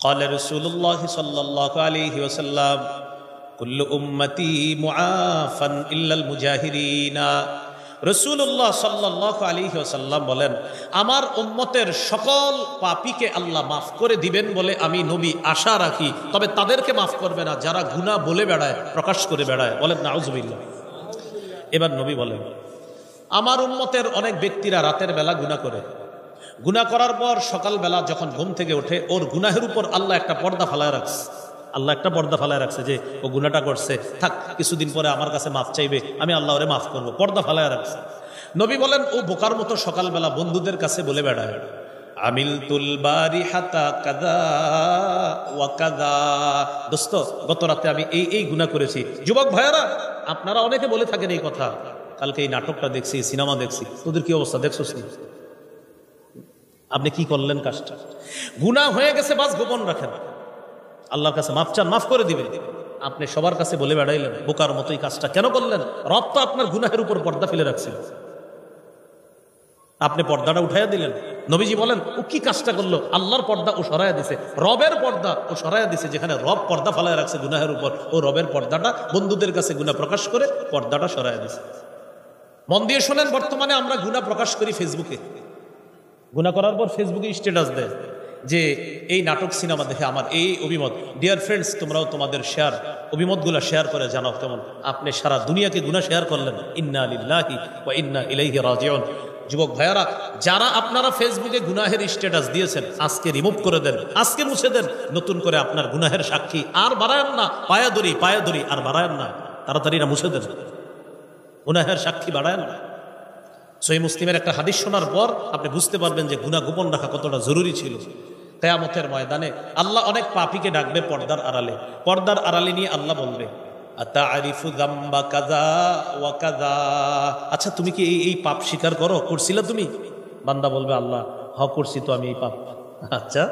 قال رسول الله صلى الله عليه وسلم كل أمتي معافى إلا المجاهرين রাসূলুল্লাহ সাল্লাল্লাহু আলাইহি ওয়াসাল্লাম বলেন, আমার উম্মতের সকল পাপীকে আল্লাহ মাফ করে দিবেন বলে আমি নবী আশা রাখি, তবে তাদেরকে মাফ করবে না যারা গুনাহ বলে বেড়ায়, প্রকাশ করে বেড়ায়। বলেন নাউজুবিল্লাহ। এবার নবী বলেন, আমার উম্মতের অনেক ব্যক্তিরা রাতের বেলা গুনাহ করে, গুনাহ করার পর সকালবেলা যখন ঘুম থেকে ওঠে ওর গুনাহের উপর আল্লাহ একটা পর্দা ফালায় রাখছে। আল্লাহ একটা পর্দা ফালায় রাখছে যে ও গুনাহটা করছে, থাক কিছুদিন পরে আমার কাছে মাফ চাইবে, আমি আল্লাহ ওরে মাফ করবো, পর্দা ফালায় রাখছে। নবী বলেন, ও বোকার মতো সকালবেলা বন্ধুদের কাছে বলে বেড়ায়, আমিলতুল বারিহাতা কাযা ওয়া কাযা, দোস্ত গত রাতে আমি এই গুনাহ করেছি। যুবক ভাইয়েরা, আপনারা অনেকে বলে থাকেন এই কথা, কালকে এই নাটকটা দেখছি, সিনেমা দেখছি, তোদের কি অবস্থা দেখছোস নি? আপনি কি করলেন কাজটা? গুনাহ হয়ে গেছে, বাস গোপন রাখেন, আল্লাহর কাছে মাফ চান, মাফ করে দিবেন। আপনি সবার কাছে বলে বেড়াইলেন, বোকার মতোই কাজটা কেন করলেন? রব তো আপনার গুনাহের উপর পর্দা ফেলে রাখছিল, আপনি পর্দাটা উঠাইয়া দিলেন। নবীজি বলেন, ও কি কাজটা করলো? আল্লাহর পর্দা ও সরাইয়া দিছে, রবের পর্দা ও সরাইয়া দিছে। যেখানে রব পর্দা ফেলায় রাখছে গুনাহের উপর, ও রবের পর্দাটা বন্ধুদের কাছে গুনাহ প্রকাশ করে পর্দাটা সরাইয়া দিছে। মন দিয়ে শোনেন, বর্তমানে আমরা গুনাহ প্রকাশ করি ফেসবুকে, গুনাহ করার পর ফেসবুকে স্ট্যাটাস দেয় যে এই নাটক সিনেমা দেখে আমার এই অভিমত। ডিয়ার ফ্রেন্ডস, তোমরাও তোমাদের অভিমতগুলো শেয়ার করে জানাও কেমন। আপনি সারা দুনিয়াকে গুনাহ শেয়ার করলেন। ইন্না লিল্লাহি ওয়া ইন্না ইলাইহি রাজিউন। যুবক ভাইয়ারা, যারা আপনারা ফেসবুকে গুনাহের স্ট্যাটাস দিয়েছেন, আজকে রিমুভ করে দেন, আজকে মুছে দেন। নতুন করে আপনার গুনাহের সাক্ষী আর বাড়ায়েন না, পায়া ধরি আর বাড়ায়েন না, তাড়াতাড়ি না মুছে দেন, গুনাহের সাক্ষী বাড়ায়েন না। সহিহ মুসলিমের একটা হাদিস শোনার পর আপনি বুঝতে পারবেন যে গুনাহ গোপন রাখা কতটা জরুরি ছিল। কিয়ামতের ময়দানে আল্লাহ অনেক পাপীকে ডাকবে পর্দার আড়ালে, পর্দার আড়ালে নিয়ে আল্লাহ বলবে, আতারিফু যামবা কাযা ওয়া কাযা, আচ্ছা তুমি কি এই পাপ স্বীকার করছিলা তুমি? বান্দা বলবে, আল্লাহ হ্যাঁ করছি তো আমি এই পাপ। আচ্ছা,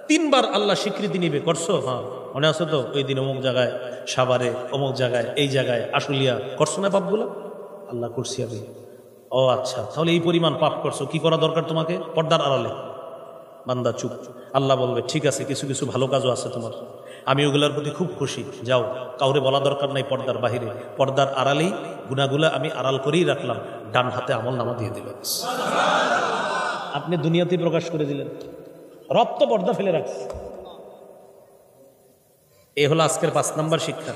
তিনবার আল্লাহ স্বীকৃতি নিবে, করছো? হ্যাঁ। মনে আছে তো ওই দিন অমুক জায়গায় সাভারে, অমুক জায়গায়, এই জায়গায় আশুলিয়া, করছো না পাপগুলো? আল্লাহ করছি আমি। ও আচ্ছা, তাহলে এই পরিমাণ পাপ করছো, কি করা দরকার তোমাকে? পর্দার আড়ালে। বান্দা চুপ। আল্লাহ বলবে, ঠিক আছে, কিছু কিছু ভালো কাজও আছে তোমার, আমি ওগুলোর প্রতি খুব খুশি, যাও, কাউরে বলা দরকার নাই পর্দার বাহিরে, পর্দার আড়ালেই গুনাহগুলা আমি আড়াল করেই রাখলাম, ডান হাতে আমলনামা দিয়ে দিলেন। আপনি দুনিয়াতে প্রকাশ করে দিলেন, রব তো পর্দা ফেলে রাখছে। এ হলো আজকের 5 নম্বর শিক্ষা।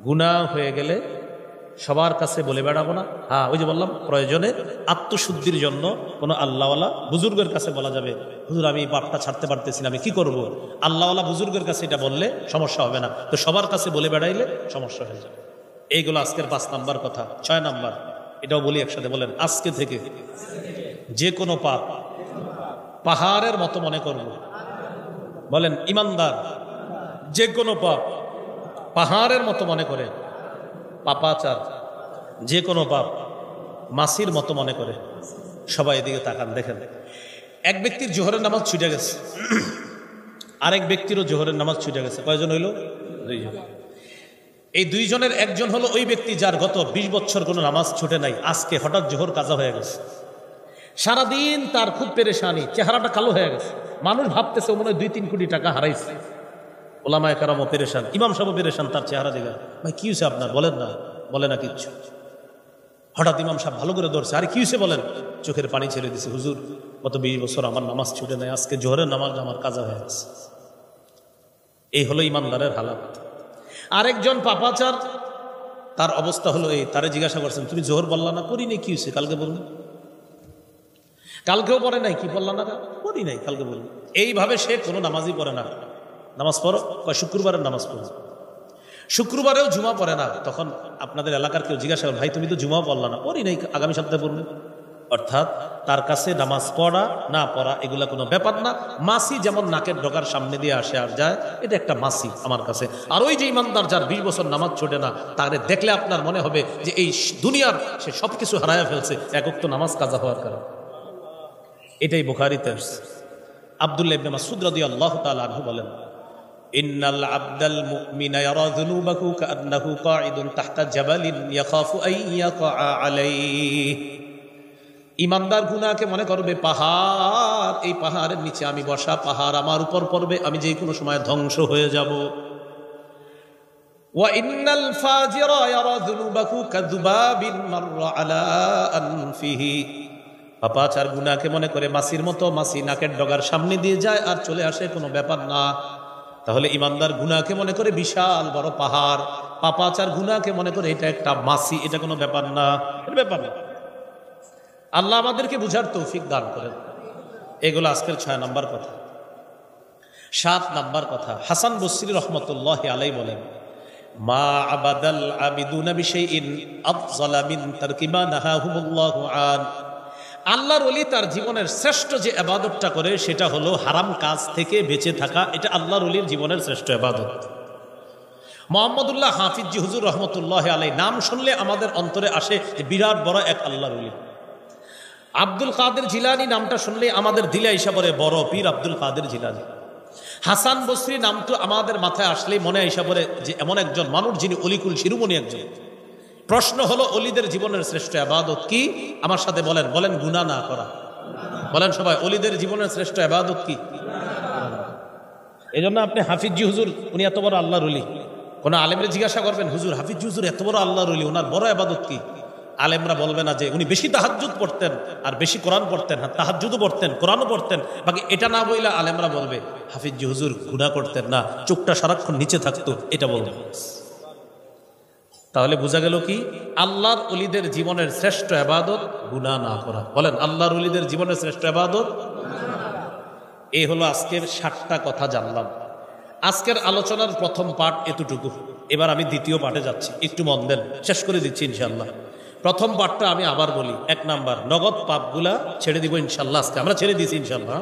গুনাহ হয়ে গেলে সবার কাছে বলে বেড়াবো না। হ্যাঁ, ওই যে বললাম, প্রয়োজনে আত্মশুদ্ধির জন্য কোনো আল্লাহওয়ালা বুজুর্গের কাছে বলা যাবে, হুজুর আমি এই পাপটা ছাড়তে পারতেছি না, আমি কি করব? আল্লাহওয়ালা বুজুর্গের কাছে এটা বললে সমস্যা হবে না, তো সবার কাছে বলে বেড়াইলে সমস্যা হয়ে যাবে। এইগুলো আজকের 5 নাম্বার কথা। 6 নাম্বার, এটাও বলি একসাথে, বলেন, আজকে থেকে যে কোনো পাপ পাহাড়ের মতো মনে করব। বলেন, ইমানদার যে কোনো পাপ পাহাড়ের মতো মনে করে, পাপাচার যে কোনো পাপ মাসির মতো মনে করে। সবাই এদিকে তাকান, দেখেন, এক ব্যক্তির জোহরের নামাজ ছুটে গেছে, আরেক ব্যক্তিরও জোহরের নামাজ ছুটে গেছে। কয়জন হইল? 2 জন। এই 2 জনের একজন হলো ওই ব্যক্তি যার গত 20 বছর কোনো নামাজ ছুটে নাই, আজকে হঠাৎ জোহর কাজা হয়ে গেছে। সারাদিন তার খুব পেরেশানি, চেহারাটা কালো হয়ে গেছে, মানুষ ভাবতেছে মনে হয় 2-3 কোটি টাকা হারাইছে। ওলামায়ে কেরামও পেরেশান, ইমাম সাহেবও পেরেশান তার চেহারা দেখে। ভাই কি হয়েছে আপনার? বলে না কিচ্ছু। হঠাৎ ইমাম সাহেব ভালো করে ধরছে, আরে কি হয়েছে বলেন? চোখের পানি ছেড়ে দিছে, হুজুর গত 20 বছর আমার নামাজ ছুটে নাই, আজকে জোহরের নামাজ আমার কাজা হয়ে গেছে। এই হলো ইমানদারের হালাত। আরেকজন পাপাচার, তার অবস্থা হলো এই, তারে জিজ্ঞাসা করছেন, তুমি জোহর বললা না? করি নাই। কি হয়েছে? কালকে বলুন। কালকেও পড়ে নাই। কি বললা না? করি নাই, কালকে বলুন। এইভাবে সে কোনো নামাজই পড়ে না। নামাজ পড়ো, শুক্রবারের নামাজ পড়ো, শুক্রবারেও জুমা পড়ে না। তখন আপনাদের এলাকার কেউ জিজ্ঞাসা করে, ভাই তুমি তো জুমাও পড়লা না? পড়ি নাই, আগামী সপ্তাহে পড়বে। অর্থাৎ তার কাছে নামাজ পড়া না পড়া এগুলা কোনো ব্যাপার না। মাসি যেমন নাকের ডগার সামনে দিয়ে আসে আর যায়, এটা একটা মাসি আমার কাছে। আর ওই যে ইমানদার যার 20 বছর নামাজ ছোটে না, তাকে দেখলে আপনার মনে হবে যে এই দুনিয়ার সে সবকিছু হারায়া ফেলছে এক ওয়াক্ত নামাজ কাজা হওয়ার কারণে। এটাই বুখারীতে আসছে। আব্দুল্লাহ ইবনে মাসউদ রাদিয়াল্লাহু তাআলা আনহু বলেন, ইন্নাল আবদাল মুমিনা ইয়ারা যুনুবাহু কাআন্নাহু কাঈদুন তাহতা জাবালিন ইয়াখাফু আন ইয়াকা আলাইহি। ইমানদার গুনাহকে মনে করবে পাহাড়, এই পাহাড়ের নিচে আমি বসা, পাহাড় আমার উপর পড়বে, আমি যে কোনো সময় ধ্বংস হয়ে যাব। ওয়া ইন্নাল ফাজিরা ইয়ারা যুনুবাহু কাযুবাবিন মাররা আলা আনফিহি, পাপাচার গুনাহকে মনে করে মাছির মতো, মাছি নাকের ডগার সামনে দিয়ে যায় আর চলে আসে, কোনো ব্যাপার না। তাহলে ইমানদার গুনাহকে মনে করে বিশাল বড় পাহাড়, পাপাচার গুনাহকে মনে করে এটা একটা মাছি, এটা কোনো ব্যাপার না, এটা ব্যাপার না। আল্লাহ আমাদেরকে বুঝার তৌফিক দান করেন। এগুলো আজকের 6 নম্বর কথা। 7 নম্বর কথা, হাসান বসরি রহমতুল্লাহ আলাইহি বলেন, মা আবাদাল আবিদুনা বিশাইইন আফযালা মিন তারকি মা নাহাহুমুল্লাহু আন। আল্লাহর ওলি তার জীবনের শ্রেষ্ঠ যে ইবাদতটা করে সেটা হলো হারাম কাজ থেকে বেঁচে থাকা। এটা আল্লাহর ওলির জীবনের শ্রেষ্ঠ ইবাদত। মুহাম্মদুল্লাহ হাফিজি হুজুর রহমতুল্লাহ আলাইহি নাম শুনলে আমাদের অন্তরে আসে যে বিরাট বড় এক আল্লাহর ওলি। আব্দুল কাদের জিলানী নামটা শুনলে আমাদের দিলে আইসা পড়ে বড় পীর আব্দুল কাদের জিলানী। হাসান বসরি নাম তো আমাদের মাথায় আসলেই মনে আইসা পড়ে যে এমন একজন মানুষ যিনি অলিকুল শিরোমণি একজন। প্রশ্ন হলো অলিদের জীবনের শ্রেষ্ঠ ইবাদত কি? আমার সাথে বলেন, বলেন গুনাহ না করা। বলেন সবাই, অলিদের জীবনের শ্রেষ্ঠ ইবাদত কি? এই জন্য আপনি হাফিজি হুজুর উনি এত বড় আল্লাহর ওলি, কোন আলেমরে জিজ্ঞাসা করবেন, হুজুর হাফিজি হুজুর এত বড় আল্লাহর ওলি, ওনার বড় ইবাদত কি? আলেমরা বলবে না যে উনি বেশি তাহাজ্জুদ পড়তেন আর বেশি কোরআন পড়তেন, হ্যাঁ তাহাজ্জুদও পড়তেন, কোরআনও পড়তেন, বাকি এটা না বইলা আলেমরা বলবে হাফিজি হুজুর গুনাহ করতেন না, চোখটা সারাক্ষণ নিচে থাকতো, এটা বলবে। তাহলে বোঝা গেল কি? আল্লাহর ওলিদের জীবনের শ্রেষ্ঠ ইবাদত গুনাহ না করা। বলেন আল্লাহর ওলিদের জীবনের শ্রেষ্ঠ ইবাদত। এই হলো আজকের 7টা কথা জানলাম। আজকের আলোচনার প্রথম পার্ট এতটুকু। এবার আমি দ্বিতীয় পার্টে যাচ্ছি, একটু মন দেন, শেষ করে দিচ্ছি ইনশাআল্লাহ। প্রথম পার্টটা আমি আবার বলি, 1 নাম্বার নগদ পাপগুলা ছেড়ে দিব ইনশাআল্লাহ, আজকে আমরা ছেড়ে দিয়েছি ইনশাআল্লাহ।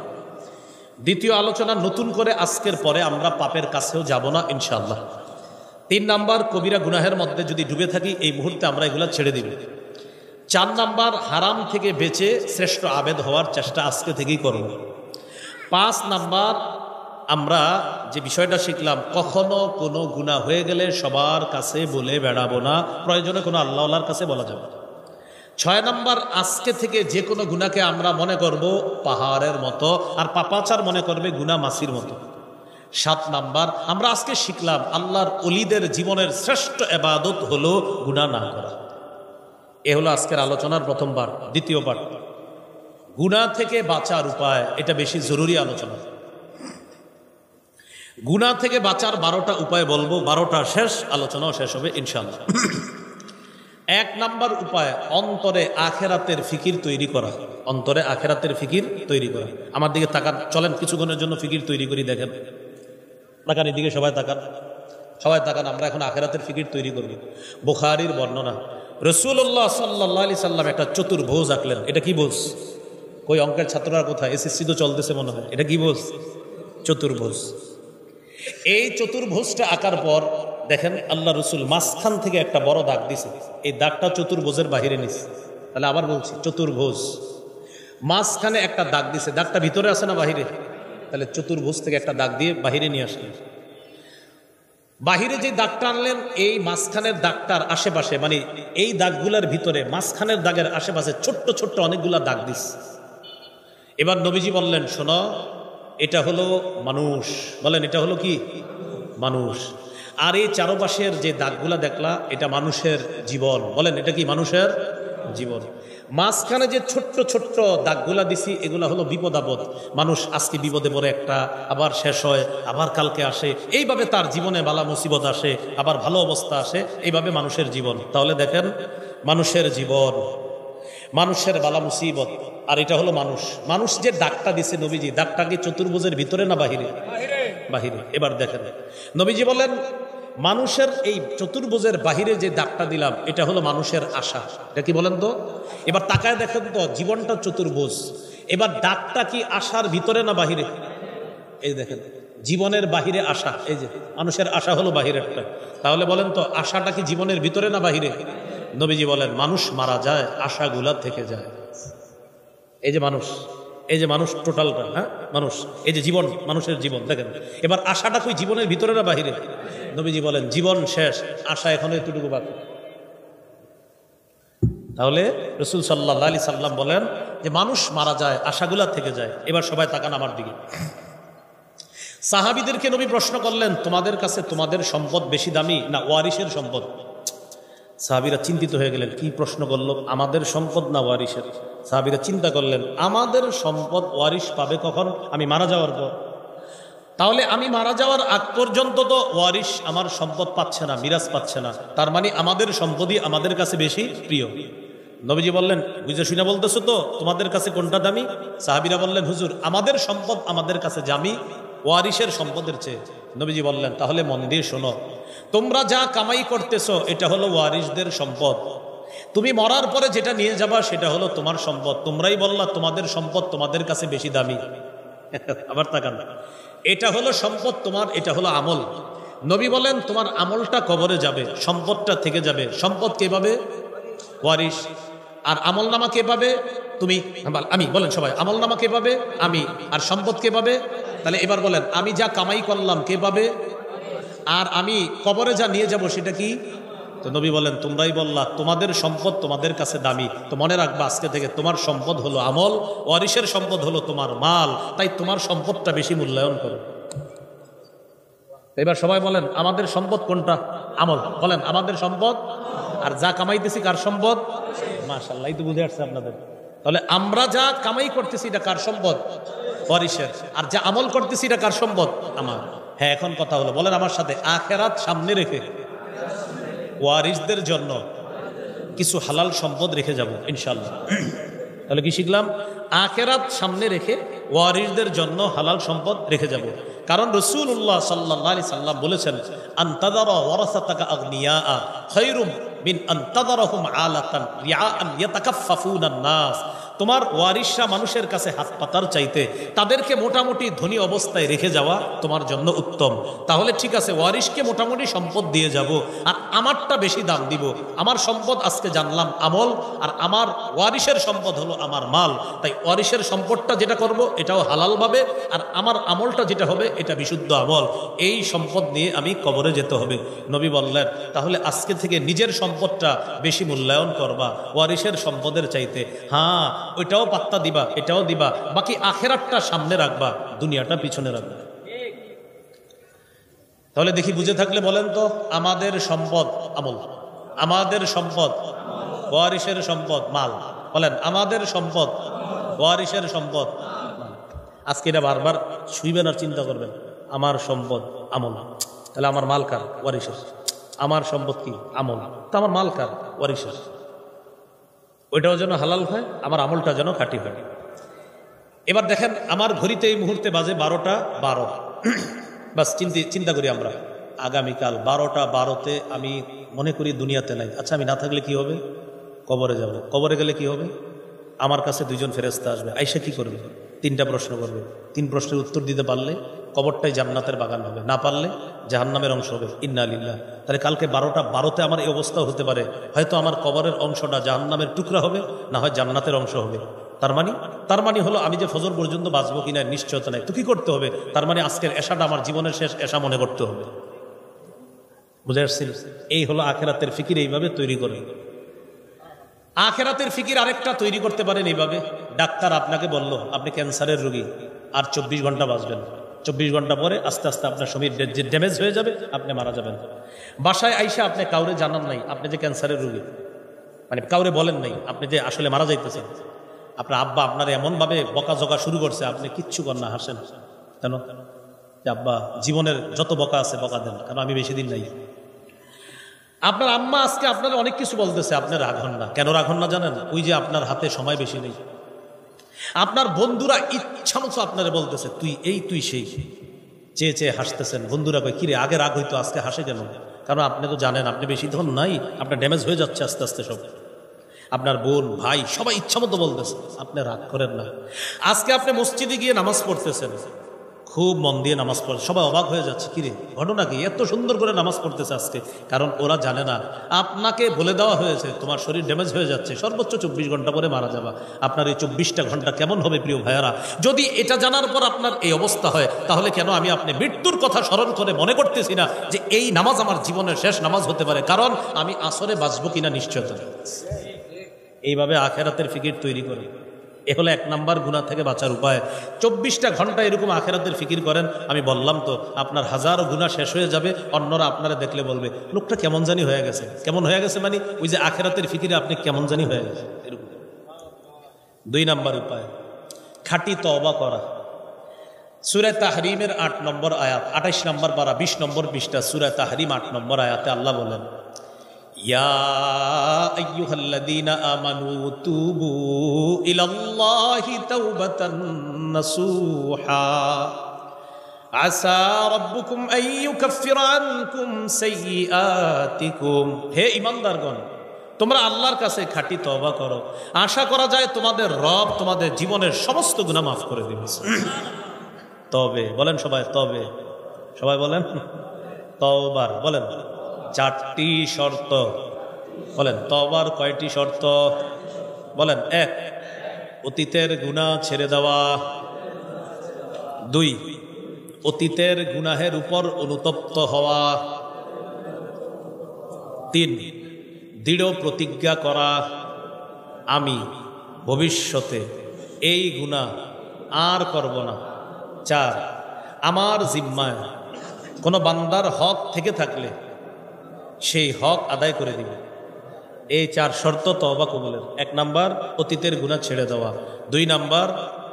দ্বিতীয় আলোচনা, নতুন করে আজকের পরে আমরা পাপের কাছেও যাব না ইনশাআল্লাহ। 3 নাম্বার কবিরা গুনাহের মধ্যে যদি ডুবে থাকি এই মুহূর্তে আমরা এগুলা ছেড়ে দিব। 4 নাম্বার হারাম থেকে বেঁচে শ্রেষ্ঠ আবেদ হওয়ার চেষ্টা আজকে থেকেই করব। 5 নাম্বার আমরা যে বিষয়টা শিখলাম, কখনো কোনো গুনাহ হয়ে গেলে সবার কাছে বলে বেড়াবো না, প্রয়োজনে কোনো আল্লাহওয়ালার কাছে বলা যাবে। 6 নাম্বার, আজকে থেকে যে কোনো গুনাহকে আমরা মনে করব পাহাড়ের মতো, আর পাপাচার মনে করবে গুনাহ মাছির মতো। 7 নাম্বার, আমরা আজকে শিখলাম আল্লাহর ওলিদের জীবনের শ্রেষ্ঠ ইবাদত হলো গুনাহ না করা। এ হলো আজকের আলোচনার প্রথম পার্ট। দ্বিতীয় পার্ট, গুনাহ থেকে বাঁচার উপায়, এটা বেশি জরুরি আলোচনা। গুনাহ থেকে বাঁচার 12টা উপায় বলবো, 12টা শেষ, আলোচনাও শেষ হবে ইনশাআল্লাহ। 1 নাম্বার উপায়, অন্তরে আখেরাতের ফিকির তৈরি করা। অন্তরে আখেরাতের ফিকির তৈরি করা। আমার দিকে তাকান, চলেন কিছুক্ষণের জন্য ফিকির তৈরি করি। দেখেন, তাকান এদিকে, সবাই তাকান, সবাই তাকান, আমরা এখন আখেরাতের ফিকির তৈরি করব। বুখারীর বর্ণনা, রাসূলুল্লাহ সাল্লাল্লাহু আলাইহি সাল্লাম একটা চতুর্ভুজ আঁকলেন। এটা কি ভুজ? কই অঙ্কের ছাত্ররা কোথায়? এসএসসি তো চলতেছে মনে হয়। এটা কি ভুজ? চতুর্ভুজ। এই চতুর্ভুজটা আঁকার পর দেখেন আল্লাহ রসুল মাঝখান থেকে একটা বড় দাগ দিছে। এই দাগটা চতুর্ভুজের বাহিরে নিছে। তাহলে আবার বলছি, চতুর্ভুজ মাঝখানে একটা দাগ দিছে, দাগটা ভিতরে আছে না বাহিরে? তাহলে চতুর্ভুজ থেকে একটা দাগ দিয়ে বাহিরে নিয়ে আসলেন। বাহিরে যে দাগটা আনলেন, এই মাঝখানের দাগটার আশেপাশে, মানে এই দাগগুলার ভিতরে মাঝখানের দাগের আশেপাশে ছোট্ট ছোট্ট অনেকগুলা দাগ দিস। এবার নবীজি বললেন, শোনো, এটা হলো মানুষ। বলেন, এটা হলো কি? মানুষ। আর এই চারপাশের যে দাগগুলা দেখলা, এটা মানুষের জীবন। বলেন, এটা কি? মানুষের জীবন। মাঝখানে যে ছোট্ট ছোট্ট দাগগুলা দিছি, এগুলা হলো বিপদ আপদ। মানুষ আজকে বিপদে পড়ে একটা, আবার শেষ হয়, আবার কালকে আসে, এইভাবে তার জীবনে বালা মুসিবত আসে, আবার ভালো অবস্থা আসে, এইভাবে মানুষের জীবন। তাহলে দেখেন, মানুষের জীবন, মানুষের বালা মুসিবত, আর এটা হলো মানুষ। মানুষ যে দাগটা দিছে নবীজি, দাগটা কি চতুর্ভুজের ভিতরে না বাহিরে? বাহিরে। এবার দেখেন, নবীজি বলেন, মানুষের এই চতুর্ভুজের বাহিরে যে দাগটা দিলাম, এটা হলো মানুষের আশা। এটা কি বলেন তো? এবার তাকায় দেখেন তো, জীবনটা চতুর্ভুজ, এবার দাগটা কি আশার ভিতরে না বাহিরে? এই দেখেন, জীবনের বাহিরে আশা। এই যে মানুষের আশা হলো বাহিরেরটা। তাহলে বলেন তো, আশাটা কি জীবনের ভিতরে না বাহিরে? নবীজি বলেন, মানুষ মারা যায়, আশাগুলা থেকে যায়। এই যে মানুষ, এই যে মানুষ টোটালটা, হ্যাঁ মানুষ, এই যে জীবন, মানুষের জীবন দেখেন। এবার আশাটা কই জীবনের ভিতরে না বাহিরে? নবীজি বলেন, জীবন শেষ, আশা এখনো এতটুকু বাকি। তাহলে রসুল সাল্লাল্লাহু আলাইহি সাল্লাম বলেন যে মানুষ মারা যায়, আশাগুলা থেকে যায়। এবার সবাই তাকান আমার দিকে। সাহাবীদেরকে নবী প্রশ্ন করলেন, তোমাদের কাছে তোমাদের সম্পদ বেশি দামি না ওয়ারিসের সম্পদ? সাহাবীরা চিন্তিত হয়ে গেলেন, কি প্রশ্ন করলো, আমাদের সম্পদ না ওয়ারিসের? সাহাবীরা চিন্তা করলেন, আমাদের সম্পদ ওয়ারিস পাবে কখন? আমি মারা যাওয়ার পর। তাহলে আমি মারা যাওয়ার আগ পর্যন্ত তো ওয়ারিস আমার সম্পদ পাচ্ছে না, মিরাজ পাচ্ছে না, তার মানে আমাদের সম্পদই আমাদের কাছে বেশি প্রিয়। নবীজি বললেন, বুঝে শুনে বলতেছো তো, তোমাদের কাছে কোনটা দামি? সাহাবীরা বললেন, হুজুর আমাদের সম্পদ আমাদের কাছে দামি ওয়ারিসের সম্পদের চেয়ে। নবীজি বললেন, তাহলে মন দিয়ে শোনো, তোমরা যা কামাই করতেছো এটা হলো ওয়ারিসদের সম্পদ, তুমি মরার পরে যেটা নিয়ে যাবা সেটা হলো তোমার সম্পদ। তোমরাই বললা তোমাদের সম্পদ তোমাদের কাছে বেশি দামি। আবার তাকান, এটা হলো সম্পদ তোমার, এটা হলো আমল। নবী বলেন, তোমার আমলটা কবরে যাবে, সম্পদটা থেকে যাবে। সম্পদ কে পাবে? ওয়ারিস। আর আমল নামা কে পাবে? তুমি, আমি। বলেন সবাই, আমল নামা কে পাবে? আমি। আর সম্পদ কে পাবে? তাহলে এবার বলেন, আমি যা কামাই করলাম কে পাবে? আর আমি কবরে যা নিয়ে যাব সেটা কি? তো নবী বলেন, তোমরাই বললা তোমাদের সম্পদ তোমাদের কাছে দামি, তো মনে রাখবা আজকে থেকে তোমার সম্পদ হলো আমল, ওয়ারিসের সম্পদ হলো তোমার মাল, তাই তোমার সম্পদটা বেশি মূল্যায়ন করো। এবার সবাই বলেন, আমাদের সম্পদ কোনটা? আমল। বলেন, আমাদের সম্পদ। আর যা কামাইতেছি কার সম্পদ? মাশাআল্লাহ, এই তো বুঝে আসছে আপনাদের। তাহলে আমরা যা কামাই করতেছি এটা কার সম্পদ? ওয়ারিসের। আর যা আমল করতেছি এটা কার সম্পদ? আমার। হ্যাঁ, এখন কথা হলো, বলেন আমার সাথে, আখিরাত সামনে রেখে ওয়ারিসদের জন্য কিছু হালাল সম্পদ রেখে যাব ইনশাআল্লাহ। তাহলে কি শিখলাম? আখিরাত সামনে রেখে ওয়ারিসদের জন্য হালাল সম্পদ রেখে যাব। কারণ রাসূলুল্লাহ সাল্লাল্লাহু আলাইহি সাল্লাম বলেছেন, আনতাদারা ওয়ারাসাতাকা আগনিয়া খায়রুম মিন আনতাদারাহুম আলাতান রিআআন ইয়াতাকাফফাফুনান নাস। তোমার ওয়ারিসরা মানুষের কাছে হাত পাতার চাইতে তাদেরকে মোটামুটি ধনী অবস্থায় রেখে যাওয়া তোমার জন্য উত্তম। তাহলে ঠিক আছে, ওয়ারিসকে মোটামুটি সম্পদ দিয়ে যাব, আর আমারটা বেশি দাম দিব। আমার সম্পদ আজকে জানলাম আমল, আর আমার ওয়ারিসের সম্পদ হলো আমার মাল। তাই ওয়ারিসের সম্পদটা যেটা করব এটাও হালালভাবে, আর আমার আমলটা যেটা হবে এটা বিশুদ্ধ আমল। এই সম্পদ নিয়ে আমি কবরে যেতে হবে। নবী বললেন, তাহলে আজকে থেকে নিজের সম্পদটা বেশি মূল্যায়ন করবা ওয়ারিসের সম্পদের চাইতে। হ্যাঁ, ওইটাও পাত্তা দিবা, এটাও দিবা, বাকি আখিরাতটা সামনে রাখবা, দুনিয়াটা পিছনে রাখবা। তাহলে দেখি বুঝে থাকলে বলেন তো, আমাদের সম্পদ আমল, আমাদের সম্পদ ওয়ারিসের সম্পদ মাল। বলেন, আমাদের সম্পদ ওয়ারিসের সম্পদ। আজকে এটা বারবার শুইবেন আর চিন্তা করবেন, আমার সম্পদ আমল, তাহলে আমার মাল কার? ওয়ারিসের। আমার সম্পদ কি? আমল। তো আমার মাল কার? ওয়ারিসের। ওইটাও যেন হালাল হয়, আমার আমলটা যেন খাঁটি হয়। এবার দেখেন, আমার ঘড়িতে এই মুহূর্তে বাজে 12টা 12। বাস চিন্তা করি আমরা, আগামীকাল 12টা 12তে আমি মনে করি দুনিয়াতে নাই। আচ্ছা, আমি না থাকলে কি হবে? কবরে যাব। কবরে গেলে কি হবে? আমার কাছে 2 জন ফেরেশতা আসবে। আইসা কি করবে? 3টা প্রশ্ন করবে। 3 প্রশ্নের উত্তর দিতে পারলে কবরটাই জান্নাতের বাগান হবে, না পারলে জাহান্নামের অংশ হবে। ইন্না লিল্লাহ। তাহলে কালকে 12টা 12তে আমার এই অবস্থা হতে পারে, হয়তো আমার কবরের অংশটা জাহান্নামের টুকরা হবে, না হয় জান্নাতের অংশ হবে। তার মানে হলো আমি যে ফজর পর্যন্ত বাঁচবো কিনা নিশ্চয়তা নাই। তো কি করতে হবে? তার মানে আজকের এশাটা আমার জীবনের শেষ এশা মনে করতে হবে। বুঝে আসছিল? এই হলো আখিরাতের ফিকির, এইভাবে তৈরি করে। আখিরাতের ফিকির আরেকটা তৈরি করতে পারেন এইভাবে, ডাক্তার আপনাকে বলল আপনি ক্যান্সারের রোগী, আর 24 ঘন্টা বাঁচবেন। 24 ঘন্টা পরে আস্তে আস্তে আপনার শরীর ড্যামেজ হয়ে যাবে, আপনি মারা যাবেন। বাসায় আইসা আপনি কাউরে জানান নাই আপনি যে ক্যান্সারের রোগী, মানে কাউরে বলেন নাই আপনি যে আসলে মারা যাইতেছেন। আপনার আব্বা আপনার এমনভাবে বকাঝকা শুরু করছে, আপনি কিচ্ছু কর না, হাসেন। কেন? যে আব্বা জীবনের যত বকা আছে বকা দেন, কারণ আমি বেশি দিন নাই। আপনার আম্মা আজকে আপনারা অনেক কিছু বলতেছে, আপনি রাগ হন না। কেন রাগ হন না জানেন? ওই যে আপনার হাতে সময় বেশি নেই। আপনার বন্ধুরা ইচ্ছা মতো আপনারা বলতেছে তুই এই তুই সেই, চেয়ে চেয়ে হাসতেছেন। বন্ধুরা কয়, কিরে আগে রাগ হইতো আজকে হাসে কেন? কারণ আপনি তো জানেন আপনি বেশি ধন নাই, আপনার ড্যামেজ হয়ে যাচ্ছে আস্তে আস্তে সব। আপনার বোন ভাই সবাই ইচ্ছা মতো বলতেছে, আপনি রাগ করেন না। আজকে আপনি মসজিদে গিয়ে নামাজ পড়তেছেন, খুব মন দিয়ে নামাজ পড়ে, সবাই অবাক হয়ে যাচ্ছে, কিরে ঘটনা কি, এত সুন্দর করে নামাজ পড়তেছে আজকে। কারণ ওরা জানে না, আপনাকে বলে দেওয়া হয়েছে তোমার শরীর ড্যামেজ হয়ে যাচ্ছে, সর্বোচ্চ 24 ঘন্টা পরে মারা যাবা। আপনার এই 24টা ঘন্টা কেমন হবে প্রিয় ভাইয়ারা? যদি এটা জানার পর আপনার এই অবস্থা হয়, তাহলে কেন আমি আপনি মৃত্যুর কথা স্মরণ করে মনে করতেছি না যে এই নামাজ আমার জীবনের শেষ নামাজ হতে পারে, কারণ আমি আসরে বাঁচবো কিনা নিশ্চয়তা। এইভাবে আখেরাতের ফিকির তৈরি করে। এ হলো 1 নাম্বার গুনাহ থেকে বাঁচার উপায়। 24টা ঘন্টা এরকম আখেরাতের ফিকির করেন। আমি বললাম তো আপনার হাজারো গুনাহ শেষ হয়ে যাবে। অন্যরা আপনারা দেখলে বলবে লোকটা কেমন জানি হয়ে গেছে। কেমন হয়ে গেছে মানে ওই যে আখেরাতের ফিকিরে আপনি কেমন জানি হয়ে গেছে এরকম। 2 নাম্বার উপায় খাঁটি তওবা করা। সূরা তাহরিমের 8 নম্বর আয়াত, 28 নম্বর পারা 20 নম্বর পৃষ্ঠা, সূরা তাহরিম 8 নম্বর আয়াতে আল্লাহ বলেন, ইয়া আইয়ুহাল্লাযীনা আমানু তুবু ইলাল্লাহি তাওবাতান নাসুহা আসা রাব্বুকুম আন ইউকাফিরা আনকুম সাইয়্যাতিকুম। হে ঈমানদারগণ, তোমরা আল্লাহর কাছে খাঁটি তওবা করো, আশা করা যায় তোমাদের রব তোমাদের জীবনের সমস্ত গুনাহ মাফ করে দিবেন। তবে বলেন সবাই, তবে সবাই বলেন তওবার বলেন 4টি শর্ত বলেন। তওবার কয়টি শর্ত বলেন? 1 অতীতের গুনাহ ছেড়ে দেওয়া, 2 অতীতের গুনাহের উপর অনুতপ্ত হওয়া, 3 দৃঢ় প্রতিজ্ঞা করা আমি ভবিষ্যতে এই গুনাহ আর করব না, 4 আমার জিম্মায় কোনো বান্দার হক থেকে থাকলে সেই হক আদায় করে দিব। এই 4 শর্ত তওবা কবুলের। 1 নাম্বার অতীতের গুনাহ ছেড়ে দেওয়া, 2 নাম্বার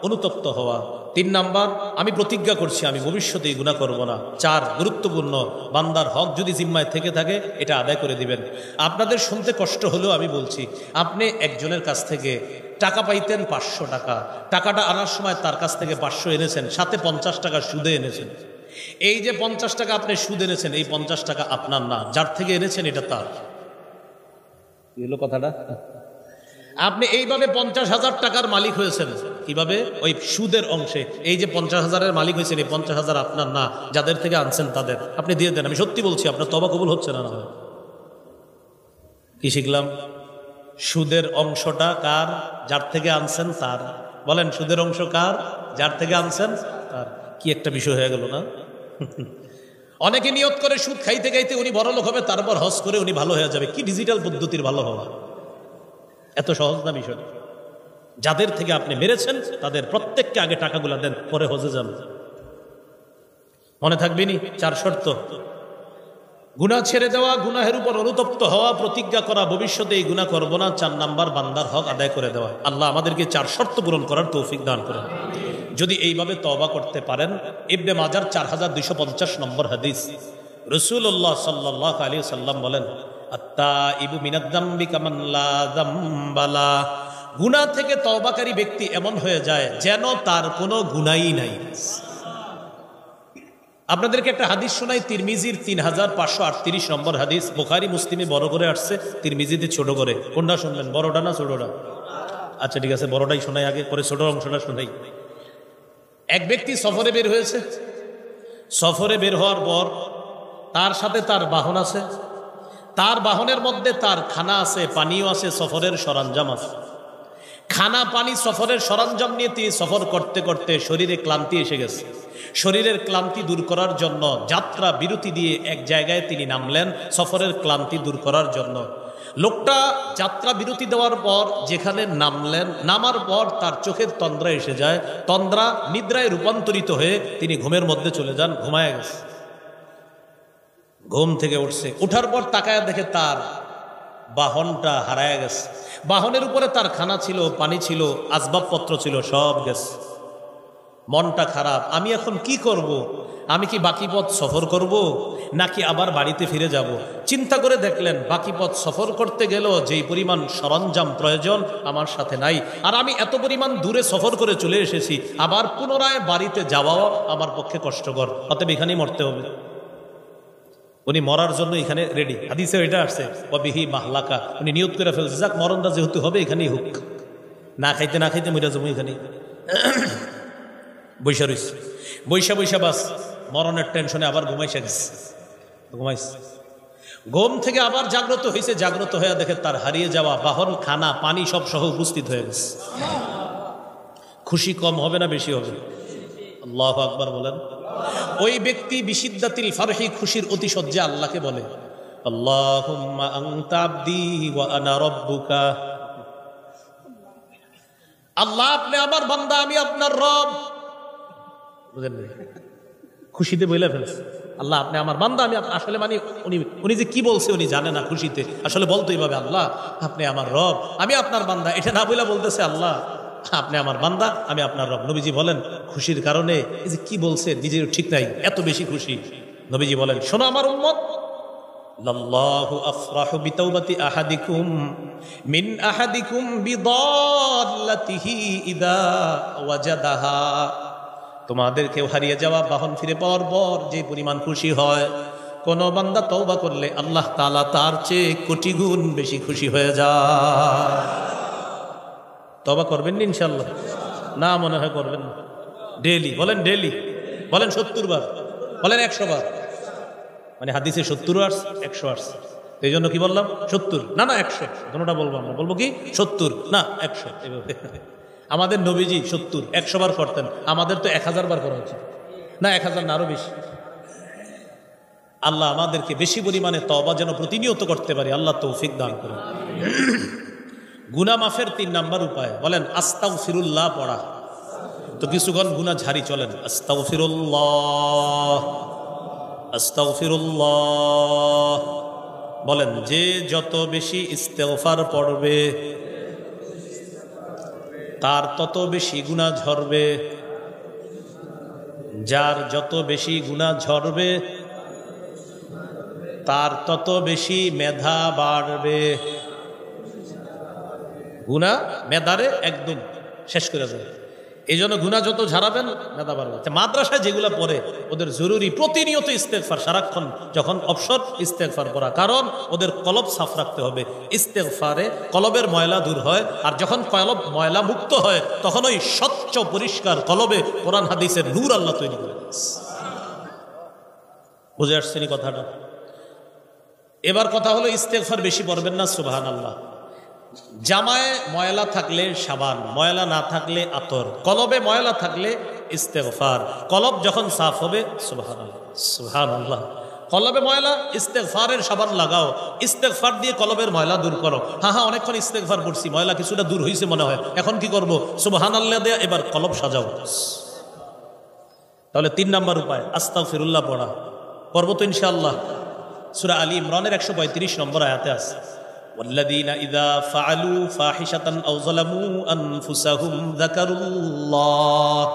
অনুতপ্ত হওয়া, 3 নাম্বার আমি প্রতিজ্ঞা করছি আমি ভবিষ্যতে এই গুনাহ করব না, 4 গুরুত্বপূর্ণ বান্দার হক যদি জিম্মায় থেকে থাকে এটা আদায় করে দিবেন। আপনাদের শুনতে কষ্ট হলেও আমি বলছি, আপনি একজনের কাছ থেকে টাকা পাইতেন 500 টাকা, টাকাটা আনার সময় তার কাছ থেকে 500 এনেছেন, সাথে 50 টাকা সুদে এনেছেন। এই যে 50 টাকা আপনি সুদ এনেছেন, এই 50 টাকা আপনার না, যার থেকে এনেছেন এটা তার। কি হলো কথাটা? আপনি এইভাবে 50,000 টাকার মালিক হয়েছেন। কিভাবে? ওই সুদের অংশে। এই যে 50,000-এর মালিক হয়েছেন, এই 50,000 আপনার না, যাদের থেকে আনছেন তাদের আপনি দিয়ে দেন। আমি সত্যি বলছি, আপনার তওবা কবুল হচ্ছে না। কি শিখলাম? সুদের অংশটা কার? যার থেকে আনছেন তার। বলেন সুদের অংশ কার? যার থেকে আনছেন তার। কি একটা বিষয় হয়ে গেল না? অনেকে নিয়ত করে সুদ খাইতে খাইতে উনি বড় লোক হবে, তারপর হজ করে উনি ভালো হয়ে যাবে। কি ডিজিটাল পদ্ধতির ভালো হওয়া? এত সহজ না বিষয়। যাদের থেকে আপনি মেরেছেন তাদের প্রত্যেককে আগে টাকাগুলা দেন, পরে হজে যান। মনে থাকবেনি 4 শর্ত? গুনাহ ছেড়ে দেওয়া, গুনাহের উপর অনুতপ্ত হওয়া, প্রতিজ্ঞা করা ভবিষ্যতে এই গুনাহ করব না, 4 নাম্বার বান্দার হক আদায় করে দেওয়া। আল্লাহ আমাদেরকে 4 শর্ত পূরণ করার তৌফিক দান করেন। যদি এইভাবে তওবা করতে পারেন, ইবনে মাজার 4250 নম্বর হাদিস, রাসূলুল্লাহ সাল্লাল্লাহু আলাইহি ওয়াসাল্লাম বলেন, আত-তাইবু মিনাদ যামবি কামান লা যামবা লা। গুনাহ থেকে তওবাকারী ব্যক্তি এমন হয়ে যায় যেন তার কোনো গুনাহই নাই। আপনাদেরকে একটা হাদিস শোনাই, তিরমিজির 3538 নম্বর হাদিস। বুখারী মুসলিমে বড় করে আসছে, তিরমিজিতে ছোট করে। কোনটা শুনবেন, বড়টা না ছোটটা? আচ্ছা ঠিক আছে, বড়টাই শোনাই আগে, পরে ছোট অংশটা শোনাই। এক ব্যক্তি সফরে বের হয়েছে। সফরে বের হওয়ার পর তার সাথে তার বাহন আছে, তার বাহনের মধ্যে তার খানা আছে, পানিও আছে, সফরের সরঞ্জাম আছে। খানা পানি সফরের সরঞ্জাম নিয়ে তিনি সফর করতে করতে শরীরে ক্লান্তি এসে গেছে। শরীরের ক্লান্তি দূর করার জন্য যাত্রা বিরতি দিয়ে এক জায়গায় তিনি নামলেন সফরের ক্লান্তি দূর করার জন্য। লোকটা যাত্রা বিরতি দেওয়ার পর যেখানে নামলেন, নামার পর তার চোখের তন্দ্রা এসে যায়, তন্দ্রা নিদ্রায় রূপান্তরিত হয়ে তিনি ঘুমের মধ্যে চলে যান, ঘুমায় গেছে। ঘুম থেকে উঠছে, উঠার পর তাকায় দেখে তার বাহনটা হারায় গেছে। বাহনের উপরে তার খানা ছিল, পানি ছিল, আসবাবপত্র ছিল, সব গেছে। মনটা খারাপ, আমি এখন কি করব? আমি কি বাকি পথ সফর করব নাকি আবার বাড়িতে ফিরে যাব? চিন্তা করে দেখলেন বাকি পথ সফর করতে গেল যেই পরিমাণ সরঞ্জাম প্রয়োজন আমার সাথে নাই, আর আমি এত পরিমাণ দূরে সফর করে চলে এসেছি, আবার পুনরায় বাড়িতে যাওয়াও আমার পক্ষে কষ্টকর, অতএব এখানেই মরতে হবে। উনি মরার জন্য এখানে রেডি। হাদিসে এটা আসছে ওয়াবিহি মাহলাকা, উনি নিয়ত করে ফেলছে যাক মরণটা যেহেতু হবে এখানেই হোক, না খাইতে না খাইতে মরে যাবো এখানেই। বৈশা রইস, বৈশা বৈশা বাস মরণের টেনশনে আবার ঘুমাইছে গেছে, ঘুমাইছে। ঘুম থেকে আবার জাগ্রত হয়েছে, জাগ্রত হয়ে দেখে তার হারিয়ে যাওয়া বাহন, খানা, পানি সব সহ উপস্থিত হয়ে গেছে। খুশি কম হবে না বেশি হবে? আল্লাহু আকবার বলেন। ওই ব্যক্তি বিশিদ্দাতিল ফারহি, খুশির অতিশয্যে আল্লাহকে বলে, আল্লাহুম্মা আনতা আবদি ওয়া আনা রাব্বুকা, আল্লাহ আপনি আমার বান্দা, আমি আপনার রব। বুঝলেন? খুশিতে বলে ফেলছে আল্লাহ আপনি আমার বান্দা, আমি আসলে মানে উনি যে কি বলছে উনি জানে না, খুশিতে আসলে বলতো এইভাবে আল্লাহ আপনি আমার রব, আমি আপনার বান্দা, এটা না বলে বলতেছে আল্লাহ আপনি আমার বান্দা, আমি আপনার রব। নবীজি বলেন খুশির কারণে এই যে কি বলছে নিজের ঠিক নাই, এত বেশি খুশি। নবীজি বলেন শোনো আমার উম্মত, লাল্লাহু আফরাহু বিতাওবাতি আহাদিকুম মিন আহাদিকুম বিদাল্লাতিহি ইদা ওয়াজাদাহা। তোমাদের কেউ হারিয়ে যাওয়া বাহন ফিরে পাওয়ার পর যে পরিমাণ খুশি হয়, কোন বান্দা তওবা করলে আল্লাহ তাআলা তার চেয়ে কোটি গুণ বেশি খুশি হয়ে যায়। তওবা করবেন না ইনশাআল্লাহ? না মনে হয় করবেন না। ডেইলি বলেন, ডেইলি বলেন 70 বার, বলেন 100 বার। মানে হাদিসে 70 আস 100 আস, এই জন্য কি বললাম 70 না 100, কোনটা বলবো আমরা, বলবো কি 70 না 100। আমাদের নবীজি 70 100 বার করতেন, আমাদের তো 1000 বার করা উচিত না, 1000 না আরো বেশি। আল্লাহ আমাদেরকে বেশি পরিমাণে তওবা যেন প্রতিনিয়ত করতে পারি, আল্লাহ তৌফিক দান করুন। গুনাহ মাফের 3 নাম্বার উপায় বলেন আস্তাগফিরুল্লাহ পড়া। তো কিছুক্ষণ গুনাহ ঝাড়ি চলেন, আস্তাগফিরুল্লাহ আস্তাগফিরুল্লাহ বলেন। যে যত বেশি ইস্তেগফার পড়বে তার তত বেশি গুনাহ ঝরবে, যার যত বেশি গুনাহ ঝরবে তার তত বেশি মেধা বাড়বে। গুনাহ মেধারে একদম শেষ করে দেবে, এই জন্য গুনাহ যত ঝাড়াবেন মেধা বাড়বে। মাদ্রাসায় যেগুলো পড়ে ওদের জরুরি প্রতিনিয়ত ইস্তেগফার, সারাক্ষণ যখন অবসর ইস্তেগফার পড়া, কারণ ওদের কলব সাফ রাখতে হবে। ইস্তেগফারে কলবের ময়লা দূর হয়, আর যখন কলব ময়লা মুক্ত হয় তখন ওই স্বচ্ছ পরিষ্কার কলবে কোরআন হাদিসের নূর আল্লাহ তৈরি করে দেন। বুঝে আসছেনি কথাটা? এবার কথা হলো ইস্তেগফার বেশি পড়বেন না, সুবহানাল্লাহ। জামায় ময়লা থাকলে সাবান, ময়লা না থাকলে আতর, কলবে ময়লা থাকলে ইস্তেগফার। কলব যখন সাফ হবে, সুবহানাল্লাহ সুবহানাল্লাহ, কলবে ময়লা ইস্তেগফারের সাবান লাগাও, ইস্তেগফার দিয়ে কলবের ময়লা দূর করো। হ্যাঁ অনেকক্ষণ ইস্তেগফার করছি, ময়লা কিছুটা দূর হয়েছে মনে হয়, এখন কি করব? সুবহানাল্লাহ দিয়ে এবার কলব সাজাও। তাহলে 3 নাম্বার উপায় আস্তাগফিরুল্লাহ পড়া। পড়ব তো ইনশাআল্লাহ। সূরা আলী ইমরানের 135 নম্বর আয়াতে আছে والذين إذا فعلوا فاحشة أو ظلموا أنفسهم ذكروا الله